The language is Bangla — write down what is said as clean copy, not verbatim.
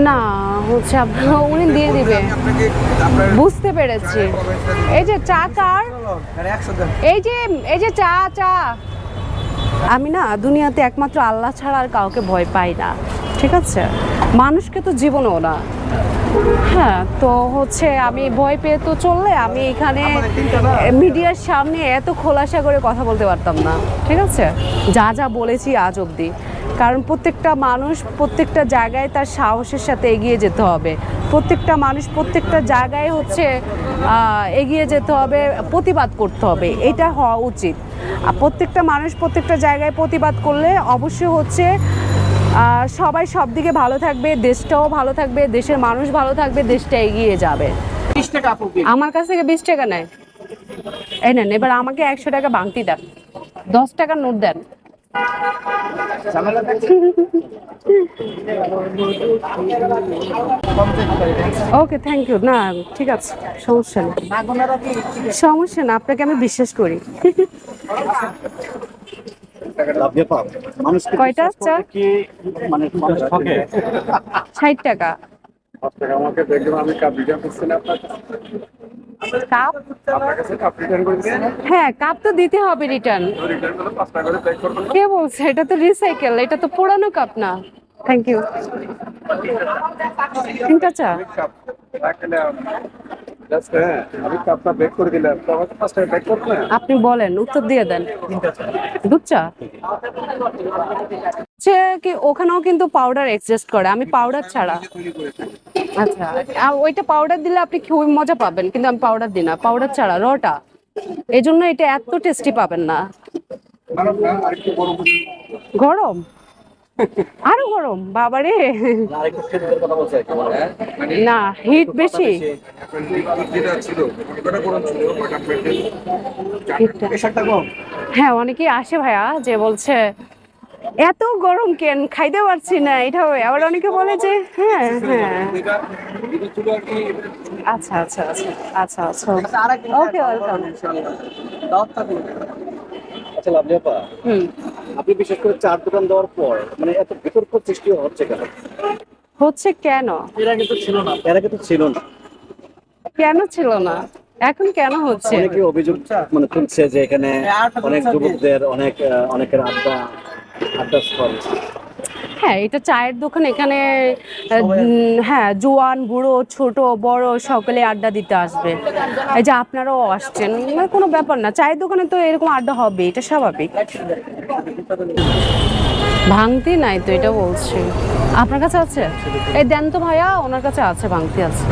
না হচ্ছে উনি দিয়ে দিবে, বুঝতে পেরেছি। এই যে চা কার, এই যে চা চা। আমি না দুনিয়াতে একমাত্র আল্লাহ ছাড়া আর কাউকে ভয় পাই না, ঠিক আছে? মানুষকে তো জীবনও না। হ্যাঁ, তো হচ্ছে আমি ভয় পেয়ে তো চললে আমি এখানে মিডিয়ার সামনে এত খোলাসা করে কথা বলতে পারতাম না, ঠিক আছে? যা যা বলেছি আজ অবধি, কারণ প্রত্যেকটা মানুষ প্রত্যেকটা জায়গায় তার সাহসের সাথে এগিয়ে যেতে হবে। প্রত্যেকটা মানুষ প্রত্যেকটা জায়গায় হচ্ছে এগিয়ে যেতে হবে, প্রতিবাদ করতে হবে, এটা হওয়া উচিত। আর প্রত্যেকটা মানুষ প্রত্যেকটা জায়গায় প্রতিবাদ করলে অবশ্যই হচ্ছে সবাই সব দিকে ভালো থাকবে, দেশটাও ভালো থাকবে, দেশের মানুষ ভালো থাকবে, দেশটা এগিয়ে যাবে। আমার কাছ থেকে 20 টাকা নেয়। এই নেন, এবার আমাকে 100 টাকা ভাঙতি দেন, 10 টাকার নোট দেন। Okay, thank you. না ঠিক আছে, সমস্যা নেই, সমস্যা না, আপনাকে আমি বিশ্বাস করি। কয়টা চা? 60 টাকা। কাপ? হ্যাঁ, কাপ তো দিতে হবে রিটার্ন। কে বলছে? এটা তো রিসাইকেল, এটা তো পুরানো কাপ না। Thank you. তিনটা চা। আপনি বলেন, উত্তর দিয়ে দেন। দুধ চা হচ্ছে কি ওখানেও কিন্তু পাউডার এক্সিস্ট করে, আমি পাউডার ছাড়া। আচ্ছা, ওইটা পাউডার দিলে আপনি খুবই মজা পাবেন, কিন্তু আমি পাউডার দিই না, পাউডার ছাড়া রটা, এই জন্য এটা এত টেস্টি পাবেন না। গরম? আরো গরম বাবারে। না, হিট বেশি। হ্যাঁ, অনেকেই আসে ভাইয়া যে বলছে এত গরম কেন, খাইতে পারছি না, এটা আবার অনেকে বলে যে হ্যাঁ হ্যাঁ। আচ্ছা আচ্ছা আচ্ছা আচ্ছা আচ্ছা, ওকে, ওয়েলকাম। আচ্ছা লাভলি আপা, আপনি বিশেষ করে চার দোকান দেওয়ার পর মানে এত বিতর্ক সৃষ্টি হচ্ছে কেন? হচ্ছে কেন? এর আগে তো ছিল না, এর আগে তো ছিল না। কেন ছিল না, এখন কেন হচ্ছে? অনেকে অভিযোগ মানে তুলছে যে এখানে অনেক যুবকদের অনেকের আড্ডা স্থল। হ্যাঁ, এটা চায়ের দোকান, এখানে হ্যাঁ জোয়ান বুড়ো ছোট বড় সকলে আড্ডা দিতে আসবে। এই যে আপনারাও আসছেন, মানে কোনো ব্যাপার না, চায়ের দোকানে তো এরকম আড্ডা হবে, এটা স্বাভাবিক। ভাঙতি নাই তো, এটা বলছি। আপনার কাছে আছে? এই দেন তো ভাইয়া, ওনার কাছে আছে, ভাঙতি আছে।